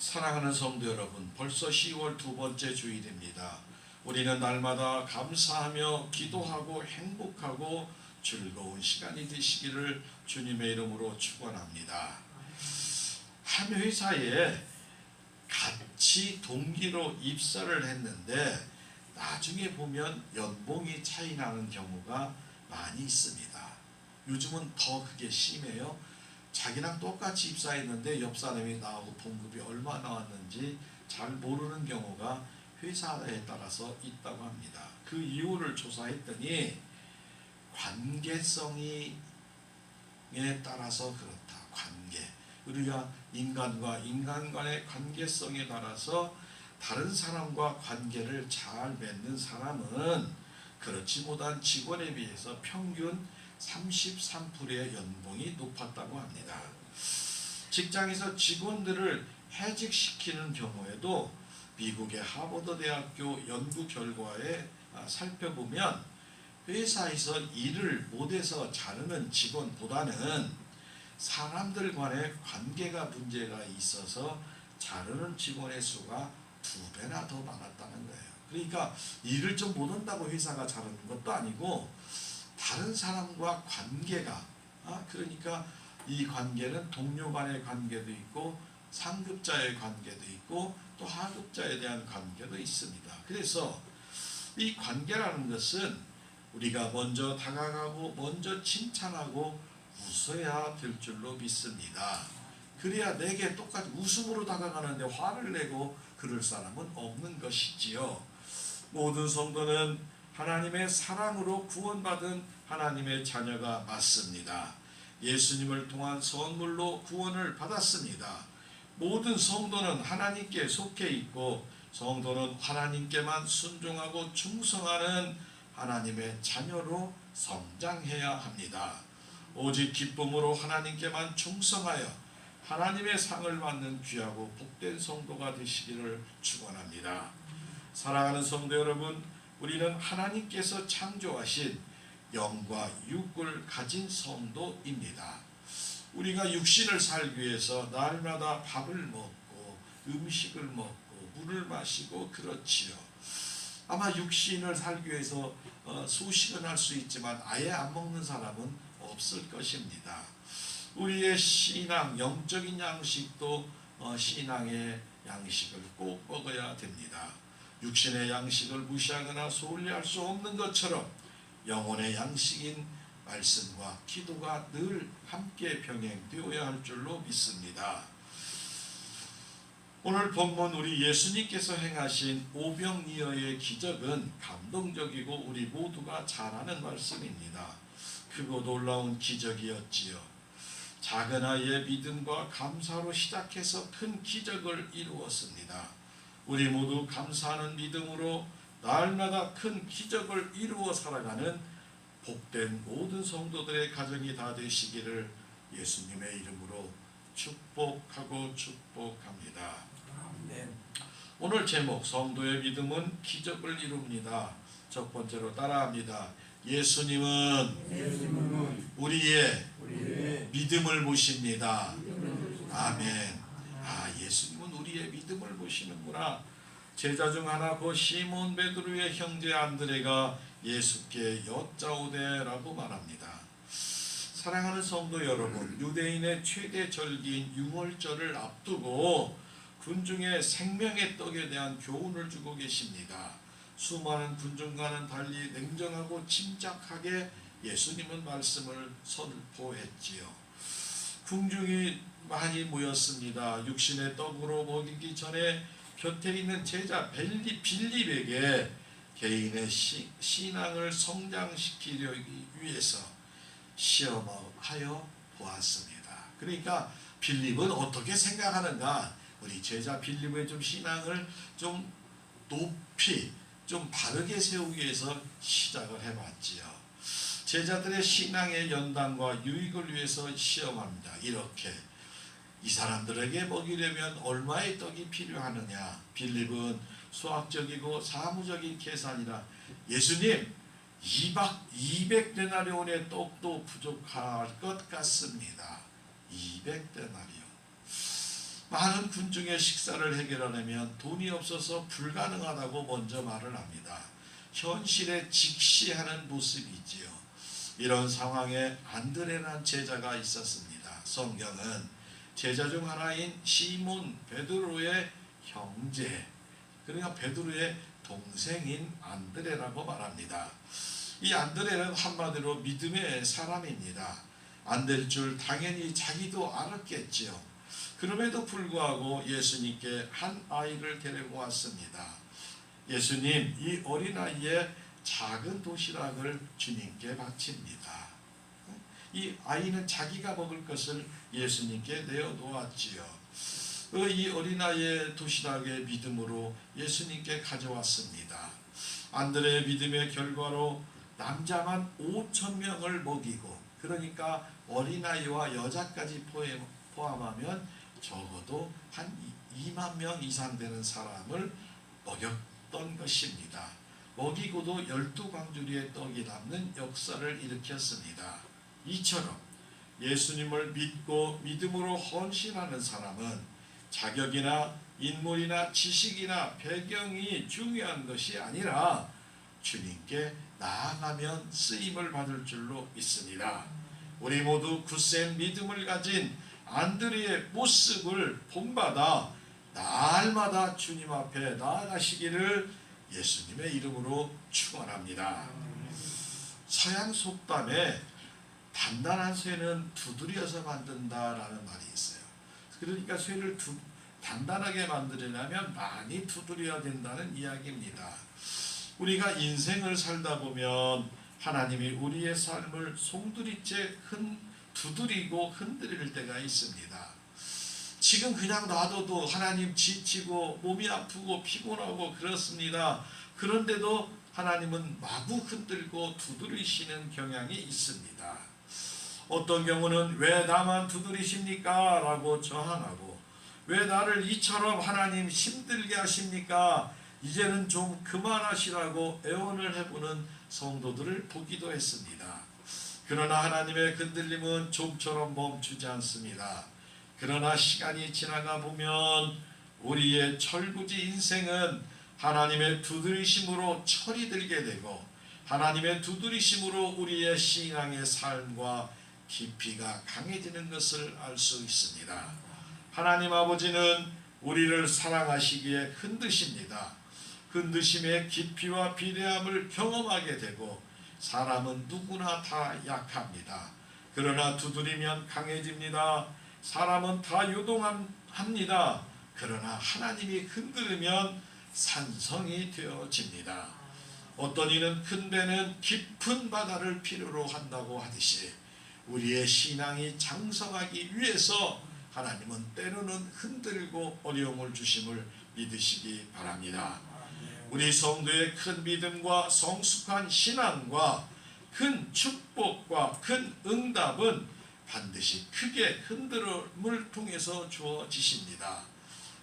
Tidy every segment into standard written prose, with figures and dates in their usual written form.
사랑하는 성도 여러분, 벌써 10월 두 번째 주일입니다. 우리는 날마다 감사하며 기도하고 행복하고 즐거운 시간이 되시기를 주님의 이름으로 축원합니다. 한 회사에 같이 동기로 입사를 했는데 나중에 보면 연봉이 차이 나는 경우가 많이 있습니다. 요즘은 더 그게 심해요. 자기랑 똑같이 입사했는데 옆 사람이 나오고 봉급이 얼마 나왔는지 잘 모르는 경우가 회사에 따라서 있다고 합니다. 그 이유를 조사했더니 관계성에 따라서 그렇다. 관계. 우리가 인간과 인간 간의 관계성에 따라서 다른 사람과 관계를 잘 맺는 사람은 그렇지 못한 직원에 비해서 평균 33%의 연봉이 높았다고 합니다. 직장에서 직원들을 해직시키는 경우에도 미국의 하버드 대학교 연구 결과에 살펴보면 회사에서 일을 못해서 자르는 직원보다는 사람들 간의 관계가 문제가 있어서 자르는 직원의 수가 2배나 더 많았다는 거예요. 그러니까 일을 좀 못한다고 회사가 자르는 것도 아니고 다른 사람과 관계가 그러니까 이 관계는 동료 간의 관계도 있고 상급자의 관계도 있고 또 하급자에 대한 관계도 있습니다. 그래서 이 관계라는 것은 우리가 먼저 다가가고 먼저 칭찬하고 웃어야 될 줄로 믿습니다. 그래야 내게 똑같이 웃음으로 다가가는데 화를 내고 그럴 사람은 없는 것이지요. 모든 성도는 하나님의 사랑으로 구원받은 하나님의 자녀가 맞습니다. 예수님을 통한 선물로 구원을 받았습니다. 모든 성도는 하나님께 속해 있고 성도는 하나님께만 순종하고 충성하는 하나님의 자녀로 성장해야 합니다. 오직 기쁨으로 하나님께만 충성하여 하나님의 상을 받는 귀하고 복된 성도가 되시기를 축원합니다. 사랑하는 성도 여러분, 우리는 하나님께서 창조하신 영과 육을 가진 성도입니다. 우리가 육신을 살기 위해서 날마다 밥을 먹고 음식을 먹고 물을 마시고 그렇지요. 아마 육신을 살기 위해서 소식은 할 수 있지만 아예 안 먹는 사람은 없을 것입니다. 우리의 신앙, 영적인 양식도 신앙의 양식을 꼭 먹어야 됩니다. 육신의 양식을 무시하거나 소홀히할 수 없는 것처럼 영혼의 양식인 말씀과 기도가 늘 함께 병행되어야 할 줄로 믿습니다. 오늘 본문 우리 예수님께서 행하신 오병이어의 기적은 감동적이고 우리 모두가 잘 아는 말씀입니다. 크고 놀라운 기적이었지요. 작은 아이의 믿음과 감사로 시작해서 큰 기적을 이루었습니다. 우리 모두 감사하는 믿음으로 날마다 큰 기적을 이루어 살아가는 복된 모든 성도들의 가정이 다 되시기를 예수님의 이름으로 축복하고 축복합니다. 아멘. 오늘 제목 성도의 믿음은 기적을 이룹니다. 첫 번째로 따라합니다. 예수님은 우리의 믿음을 보십니다. 아멘. 예수님은 우리의 믿음을 보시는구나. 제자 중 하나 그 시몬 베드로의 형제 안드레가 예수께 여짜오되라고 말합니다. 사랑하는 성도 여러분, 유대인의 최대 절기인 유월절을 앞두고 군중의 생명의 떡에 대한 교훈을 주고 계십니다. 수많은 군중과는 달리 냉정하고 침착하게 예수님은 말씀을 선포했지요. 군중이 많이 모였습니다. 육신의 떡으로 먹이기 전에 곁에 있는 제자 빌립에게 개인의 신앙을 성장시키려기 위해서 시험하여 보았습니다. 그러니까 빌립은 어떻게 생각하는가? 우리 제자 빌립의 좀 신앙을 좀 높이 좀 바르게 세우기 위해서 시작을 해봤지요. 제자들의 신앙의 연단과 유익을 위해서 시험합니다. 이렇게 이 사람들에게 먹이려면 얼마의 떡이 필요하느냐? 빌립은 수학적이고 사무적인 계산이라 예수님 200데나리온의 떡도 부족할 것 같습니다. 200데나리온. 많은 군중의 식사를 해결하려면 돈이 없어서 불가능하다고 먼저 말을 합니다. 현실에 직시하는 모습이지요. 이런 상황에 안드레라는 제자가 있었습니다. 성경은 제자 중 하나인 시몬 베드로의 형제, 그러니까 베드로의 동생인 안드레라고 말합니다. 이 안드레는 한마디로 믿음의 사람입니다. 안 될 줄 당연히 자기도 알았겠지요. 그럼에도 불구하고 예수님께 한 아이를 데리고 왔습니다. 예수님, 이 어린아이의 작은 도시락을 주님께 바칩니다. 이 아이는 자기가 먹을 것을 예수님께 내어놓았지요. 이 어린아이의 도시락의 믿음으로 예수님께 가져왔습니다. 안드레의 믿음의 결과로 남자만 5,000명을 먹이고, 그러니까 어린아이와 여자까지 포함하면 적어도 한 2만 명 이상 되는 사람을 먹였던 것입니다. 먹이고도 12광주리의 떡이 남는 역사를 일으켰습니다. 이처럼 예수님을 믿고 믿음으로 헌신하는 사람은 자격이나 인물이나 지식이나 배경이 중요한 것이 아니라 주님께 나아가면 쓰임을 받을 줄로 믿습니다. 우리 모두 굳센 믿음을 가진 안드레의 모습을 본받아 날마다 주님 앞에 나아가시기를 예수님의 이름으로 축원합니다. 서양 속담에 단단한 쇠는 두드려서 만든다라는 말이 있어요. 그러니까 쇠를 단단하게 만들려면 많이 두드려야 된다는 이야기입니다. 우리가 인생을 살다 보면 하나님이 우리의 삶을 송두리째 두드리고 흔들릴 때가 있습니다. 지금 그냥 놔둬도 하나님 지치고 몸이 아프고 피곤하고 그렇습니다. 그런데도 하나님은 마구 흔들고 두드리시는 경향이 있습니다. 어떤 경우는 왜 나만 두드리십니까? 라고 저항하고, 왜 나를 이처럼 하나님 힘들게 하십니까? 이제는 좀 그만하시라고 애원을 해보는 성도들을 보기도 했습니다. 그러나 하나님의 흔들림은 좀처럼 멈추지 않습니다. 그러나 시간이 지나가 보면 우리의 철부지 인생은 하나님의 두드리심으로 철이 들게 되고, 하나님의 두드리심으로 우리의 신앙의 삶과 깊이가 강해지는 것을 알 수 있습니다. 하나님 아버지는 우리를 사랑하시기에 흔드십니다. 흔드심의 깊이와 비대함을 경험하게 되고, 사람은 누구나 다 약합니다. 그러나 두드리면 강해집니다. 사람은 다 요동합니다. 그러나 하나님이 흔들면 산성이 되어집니다. 어떤 이는 큰 배는 깊은 바다를 필요로 한다고 하듯이 우리의 신앙이 장성하기 위해서 하나님은 때로는 흔들고 어려움을 주심을 믿으시기 바랍니다. 우리 성도의 큰 믿음과 성숙한 신앙과 큰 축복과 큰 응답은 반드시 크게 흔들음을 통해서 주어지십니다.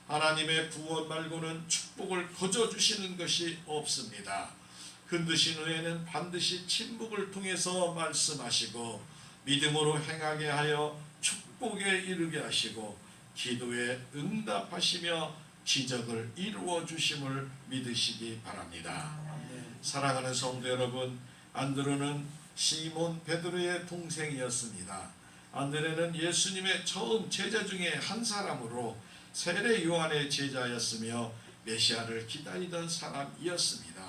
하나님의 구원 말고는 축복을 거저주시는 것이 없습니다. 흔드신 후에는 반드시 침묵을 통해서 말씀하시고, 믿음으로 행하게 하여 축복에 이르게 하시고, 기도에 응답하시며 기적을 이루어 주심을 믿으시기 바랍니다. 사랑하는 성도 여러분, 안드레는 시몬 베드로의 동생이었습니다. 안드레는 예수님의 처음 제자 중에 한 사람으로 세례 요한의 제자였으며 메시아를 기다리던 사람이었습니다.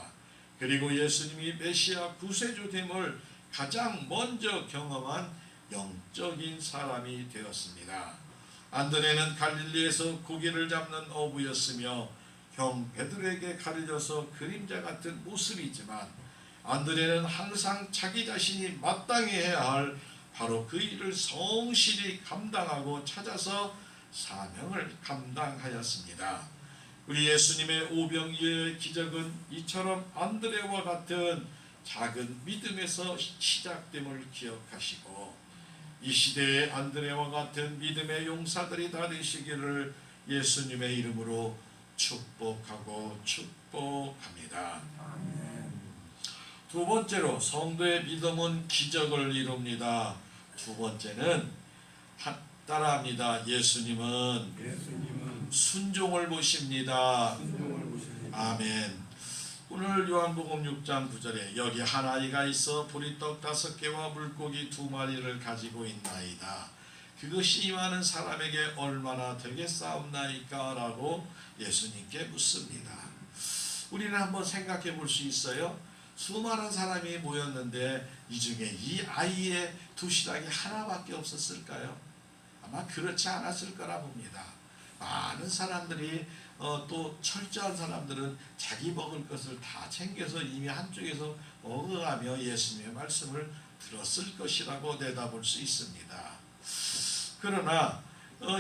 그리고 예수님이 메시아 구세주됨을 가장 먼저 경험한 영적인 사람이 되었습니다. 안드레는 갈릴리에서 고기를 잡는 어부였으며 형 베드로에게 가려져서 그림자 같은 모습이지만, 안드레는 항상 자기 자신이 마땅히 해야 할 바로 그 일을 성실히 감당하고 찾아서 사명을 감당하였습니다. 우리 예수님의 오병이어의 기적은 이처럼 안드레와 같은 작은 믿음에서 시작됨을 기억하시고, 이 시대의 안드레와 같은 믿음의 용사들이 다 되시기를 예수님의 이름으로 축복하고 축복합니다. 두 번째로 성도의 믿음은 기적을 이룹니다. 두 번째는 따라합니다. 예수님은 순종을 보십니다. 아멘. 오늘 요한복음 6장 9절에 여기 한 아이가 있어 보리떡 5개와 물고기 2마리를 가지고 있나이다. 그것이 임하는 사람에게 얼마나 되겠사옵나이까? 라고 예수님께 묻습니다. 우리는 한번 생각해 볼 수 있어요. 수많은 사람이 모였는데 이 중에 이 아이의 도시락이 하나밖에 없었을까요? 아마 그렇지 않았을 거라 봅니다. 많은 사람들이 또 철저한 사람들은 자기 먹을 것을 다 챙겨서 이미 한쪽에서 먹어가며 예수님의 말씀을 들었을 것이라고 내다볼 수 있습니다. 그러나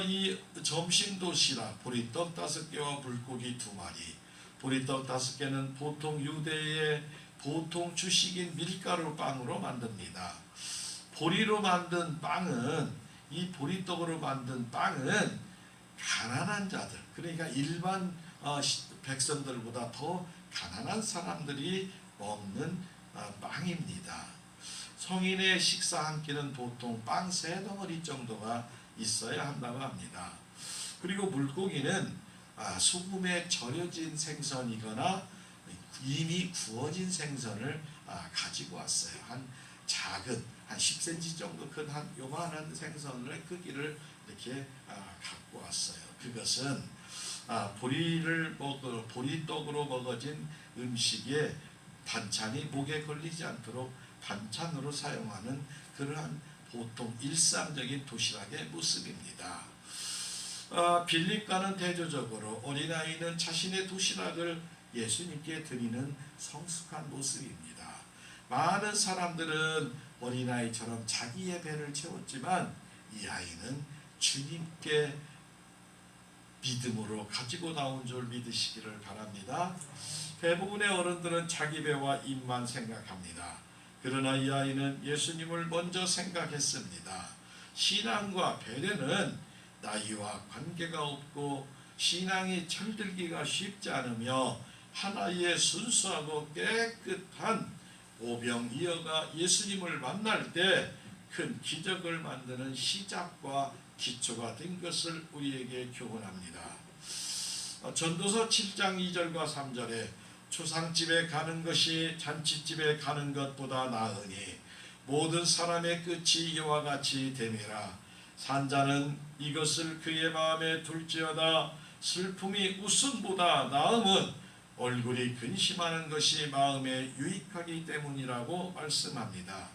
이 점심 도시락 보리떡 5개와 물고기 2마리, 보리떡 5개는 보통 유대의 보통 주식인 밀가루 빵으로 만듭니다. 보리로 만든 빵은, 이 보리떡으로 만든 빵은 가난한 자들, 그러니까 일반 백성들보다 더 가난한 사람들이 먹는 빵입니다. 성인의 식사 한 끼는 보통 빵 3덩어리 정도가 있어야 한다고 합니다. 그리고 물고기는 소금에 절여진 생선이거나 이미 구워진 생선을 가지고 왔어요. 한 작은 한 10cm 정도 큰 한 요만한 생선의 크기를 이렇게 갖고 왔어요. 그것은 보리떡으로 먹어진 음식에 반찬이 목에 걸리지 않도록 반찬으로 사용하는 그러한 보통 일상적인 도시락의 모습입니다. 빌립과는 대조적으로 어린아이는 자신의 도시락을 예수님께 드리는 성숙한 모습입니다. 많은 사람들은 어린아이처럼 자기의 배를 채웠지만 이 아이는 주님께 믿음으로 가지고 나온 줄 믿으시기를 바랍니다. 대부분의 어른들은 자기 배와 입만 생각합니다. 그러나 이 아이는 예수님을 먼저 생각했습니다. 신앙과 배려는 나이와 관계가 없고 신앙이 철들기가 쉽지 않으며 하나의 순수하고 깨끗한 오병 이어가 예수님을 만날 때 큰 기적을 만드는 시작과 기초가 된 것을 우리에게 교훈합니다. 전도서 7장 2절과 3절에 초상집에 가는 것이 잔치집에 가는 것보다 나으니 모든 사람의 끝이 이와 같이 됨이라. 산자는 이것을 그의 마음에 둘지어다. 슬픔이 웃음보다 나음은 얼굴이 근심하는 것이 마음에 유익하기 때문이라고 말씀합니다.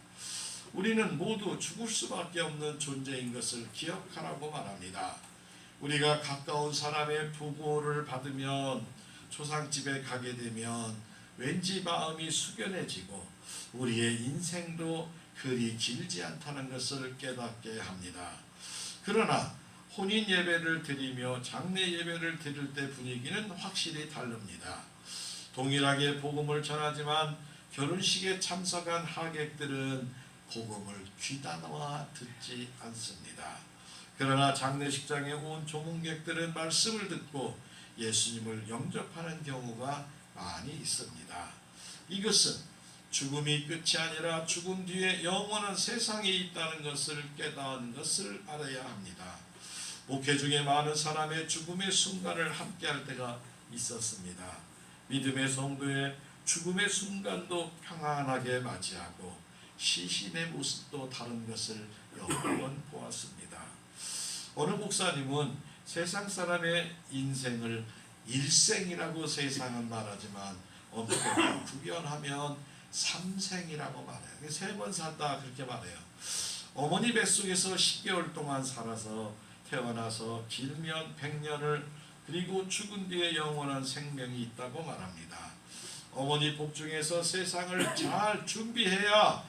우리는 모두 죽을 수밖에 없는 존재인 것을 기억하라고 말합니다. 우리가 가까운 사람의 부고를 받으면, 초상집에 가게 되면 왠지 마음이 숙연해지고 우리의 인생도 그리 길지 않다는 것을 깨닫게 합니다. 그러나 혼인 예배를 드리며 장례 예배를 드릴 때 분위기는 확실히 다릅니다. 동일하게 복음을 전하지만 결혼식에 참석한 하객들은 복음을 귀다 놓아 듣지 않습니다. 그러나 장례식장에 온 조문객들은 말씀을 듣고 예수님을 영접하는 경우가 많이 있습니다. 이것은 죽음이 끝이 아니라 죽음 뒤에 영원한 세상이 있다는 것을 깨닫는 것을 알아야 합니다. 목회 중에 많은 사람의 죽음의 순간을 함께할 때가 있었습니다. 믿음의 성도의 죽음의 순간도 평안하게 맞이하고 시신의 모습도 다른 것을 여러 번 보았습니다. 어느 목사님은 세상 사람의 인생을 일생이라고 세상은 말하지만 엄격히 구별하면 삼생이라고 말해요. 3번 산다 그렇게 말해요. 어머니 뱃속에서 10개월 동안 살아서 태어나서 길면 100년을, 그리고 죽은 뒤에 영원한 생명이 있다고 말합니다. 어머니 복중에서 세상을 잘 준비해야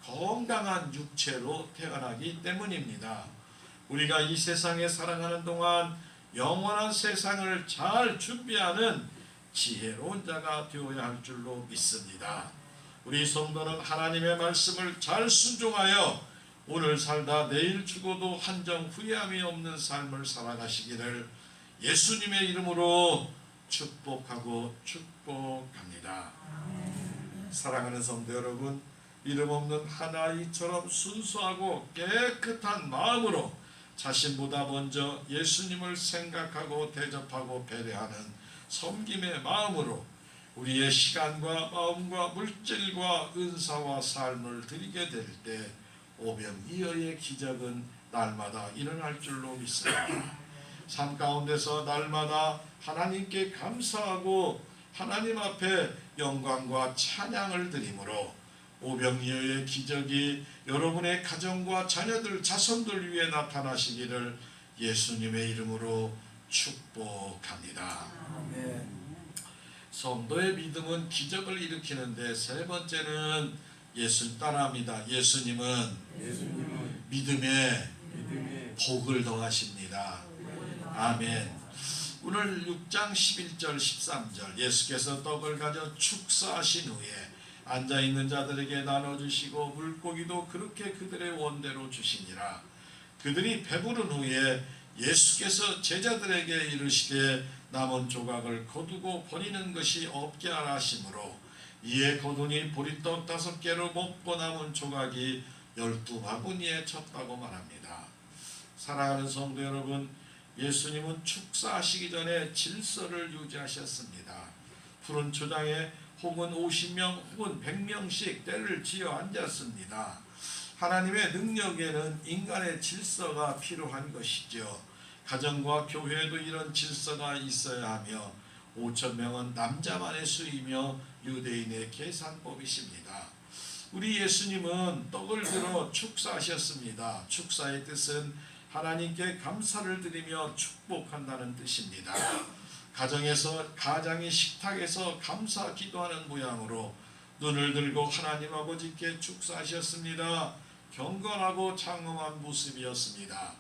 건강한 육체로 태어나기 때문입니다. 우리가 이 세상에 살아가는 동안 영원한 세상을 잘 준비하는 지혜로운 자가 되어야 할 줄로 믿습니다. 우리 성도는 하나님의 말씀을 잘 순종하여 오늘 살다 내일 죽어도 한정 후회함이 없는 삶을 살아가시기를 예수님의 이름으로 축복하고 축복합니다. 사랑하는 성도 여러분, 이름 없는 하나이처럼 순수하고 깨끗한 마음으로 자신보다 먼저 예수님을 생각하고 대접하고 배려하는 섬김의 마음으로 우리의 시간과 마음과 물질과 은사와 삶을 드리게 될 때 오병이어의 기적은 날마다 일어날 줄로 믿습니다. 삶 가운데서 날마다 하나님께 감사하고 하나님 앞에 영광과 찬양을 드림으로 오병이어의 기적이 여러분의 가정과 자녀들, 자손들 위해 나타나시기를 예수님의 이름으로 축복합니다. 성도의 믿음은 기적을 일으키는데 세 번째는 예수 따라합니다. 예수님은 믿음에 복을 더하십니다. 아멘. 오늘 6장 11절 13절 예수께서 떡을 가져 축사하신 후에 앉아있는 자들에게 나눠주시고 물고기도 그렇게 그들의 원대로 주시니라. 그들이 배부른 후에 예수께서 제자들에게 이르시되 남은 조각을 거두고 버리는 것이 없게 하라 하시므로 이에 거두니 보리떡 5개로 먹고 남은 조각이 12바구니에 쳤다고 말합니다. 사랑하는 성도 여러분, 예수님은 축사하시기 전에 질서를 유지하셨습니다. 푸른 초장에 혹은 50명 혹은 100명씩 때를 지어 앉았습니다. 하나님의 능력에는 인간의 질서가 필요한 것이죠. 가정과 교회에도 이런 질서가 있어야 하며 5,000명은 남자만의 수이며 유대인의 계산법이십니다. 우리 예수님은 떡을 들어 축사하셨습니다. 축사의 뜻은 하나님께 감사를 드리며 축복한다는 뜻입니다. 가장이 식탁에서 감사 기도하는 모양으로 눈을 들고 하나님 아버지께 축사하셨습니다. 경건하고 장엄한 모습이었습니다.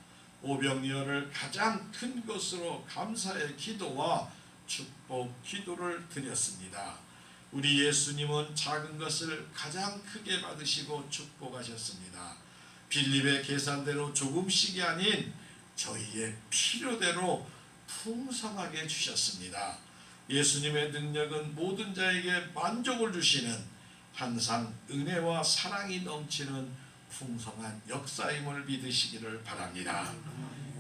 오병이어를 가장 큰 것으로 감사의 기도와 축복 기도를 드렸습니다. 우리 예수님은 작은 것을 가장 크게 받으시고 축복하셨습니다. 빌립의 계산대로 조금씩이 아닌 저희의 필요대로 풍성하게 주셨습니다. 예수님의 능력은 모든 자에게 만족을 주시는 항상 은혜와 사랑이 넘치는 풍성한 역사임을 믿으시기를 바랍니다.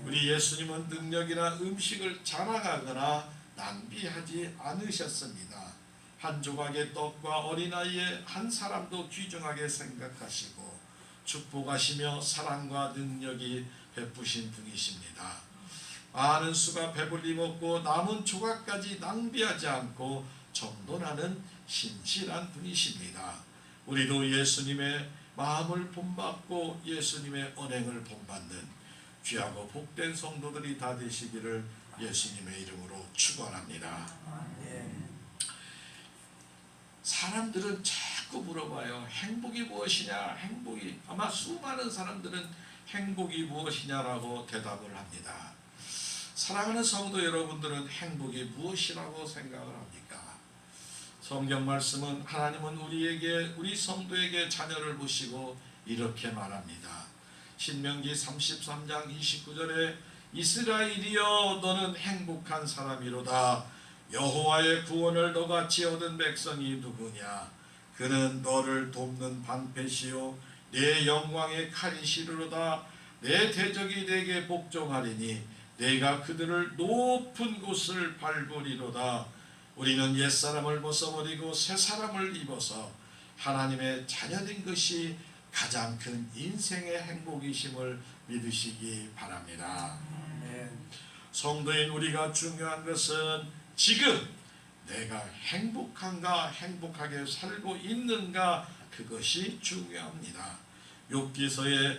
우리 예수님은 능력이나 음식을 자랑하거나 낭비하지 않으셨습니다. 한 조각의 떡과 어린아이의 한 사람도 귀중하게 생각하시고 축복하시며 사랑과 능력이 베푸신 분이십니다. 많은 수가 배불리 먹고 남은 조각까지 낭비하지 않고 정돈하는 신실한 분이십니다. 우리도 예수님의 마음을 본받고 예수님의 언행을 본받는 귀하고 복된 성도들이 다 되시기를 예수님의 이름으로 축원합니다. 사람들은 자꾸 물어봐요. 행복이 무엇이냐? 행복이 아마 수많은 사람들은 행복이 무엇이냐라고 대답을 합니다. 사랑하는 성도 여러분들은 행복이 무엇이라고 생각을 합니까? 성경 말씀은 하나님은 우리 성도에게 자녀를 보시고 이렇게 말합니다. 신명기 33장 29절에 이스라엘이여 너는 행복한 사람이로다. 여호와의 구원을 너같이 얻은 백성이 누구냐? 그는 너를 돕는 방패시요 내 영광의 칼이시로다. 내 대적이 내게 복종하리니 내가 그들을 높은 곳을 밟으리로다. 우리는 옛사람을 벗어버리고 새사람을 입어서 하나님의 자녀된 것이 가장 큰 인생의 행복이심을 믿으시기 바랍니다. 성도인 우리가 중요한 것은 지금 내가 행복한가, 행복하게 살고 있는가, 그것이 중요합니다. 욥기서의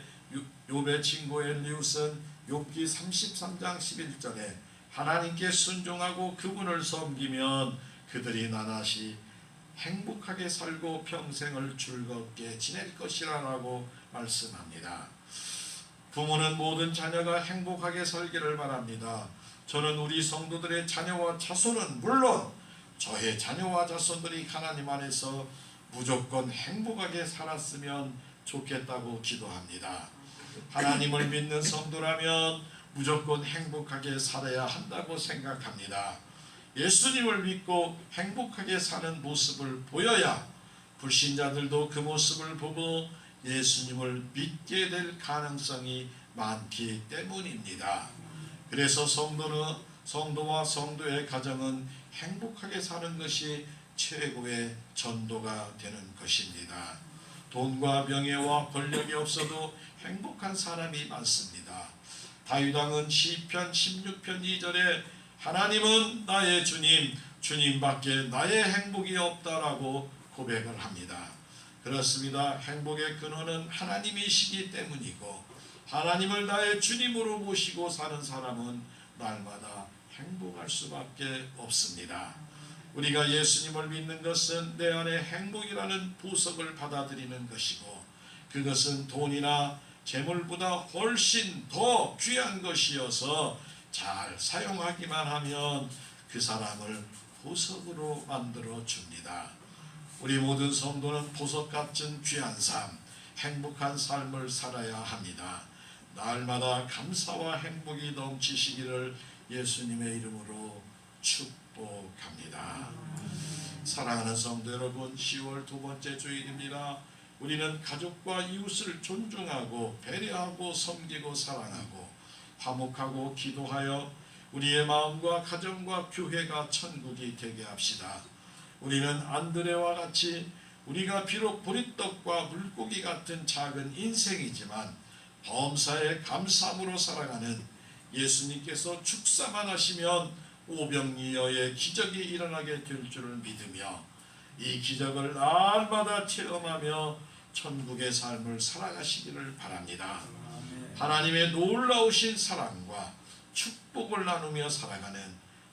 욥의 친구 엘리웃은 욥기 33장 11절에 하나님께 순종하고 그분을 섬기면 그들이 나나시 행복하게 살고 평생을 즐겁게 지낼 것이라고 말씀합니다. 부모는 모든 자녀가 행복하게 살기를 바랍니다. 저는 우리 성도들의 자녀와 자손은 물론 저의 자녀와 자손들이 하나님 안에서 무조건 행복하게 살았으면 좋겠다고 기도합니다. 하나님을 믿는 성도라면 무조건 행복하게 살아야 한다고 생각합니다. 예수님을 믿고 행복하게 사는 모습을 보여야 불신자들도 그 모습을 보고 예수님을 믿게 될 가능성이 많기 때문입니다. 그래서 성도와 성도의 가정은 행복하게 사는 것이 최고의 전도가 되는 것입니다. 돈과 명예와 권력이 없어도 행복한 사람이 많습니다. 다윗 왕은 시편 16편 2절에 하나님은 나의 주님, 주님밖에 나의 행복이 없다라고 고백을 합니다. 그렇습니다. 행복의 근원은 하나님이시기 때문이고 하나님을 나의 주님으로 모시고 사는 사람은 날마다 행복할 수밖에 없습니다. 우리가 예수님을 믿는 것은 내 안에 행복이라는 보석을 받아들이는 것이고 그것은 돈이나 재물보다 훨씬 더 귀한 것이어서 잘 사용하기만 하면 그 사람을 보석으로 만들어 줍니다. 우리 모든 성도는 보석같은 귀한 삶, 행복한 삶을 살아야 합니다. 날마다 감사와 행복이 넘치시기를 예수님의 이름으로 축복합니다. 사랑하는 성도 여러분, 10월 두 번째 주일입니다. 우리는 가족과 이웃을 존중하고 배려하고 섬기고 사랑하고 화목하고 기도하여 우리의 마음과 가정과 교회가 천국이 되게 합시다. 우리는 안드레와 같이 우리가 비록 보리떡과 물고기 같은 작은 인생이지만 범사에 감사함으로 살아가는 예수님께서 축사만 하시면 오병이어의 기적이 일어나게 될 줄을 믿으며 이 기적을 날마다 체험하며 천국의 삶을 살아가시기를 바랍니다. 하나님의 놀라우신 사랑과 축복을 나누며 살아가는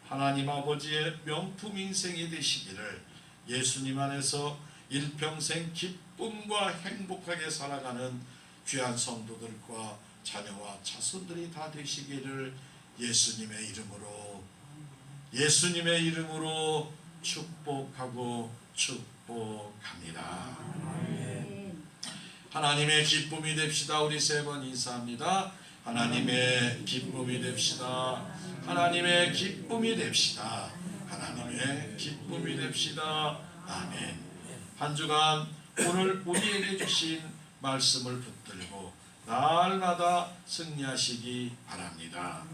하나님 아버지의 명품 인생이 되시기를 예수님 안에서 일평생 기쁨과 행복하게 살아가는 귀한 성도들과 자녀와 자손들이 다 되시기를 예수님의 이름으로 축복하고 축복합니다. 하나님의 기쁨이 됩시다. 우리 세 번 인사합니다. 하나님의 기쁨이 됩시다. 하나님의 기쁨이 됩시다. 하나님의 기쁨이 됩시다. 아멘. 한 주간 오늘 우리에게 주신 말씀을 붙들고 날마다 승리하시기 바랍니다.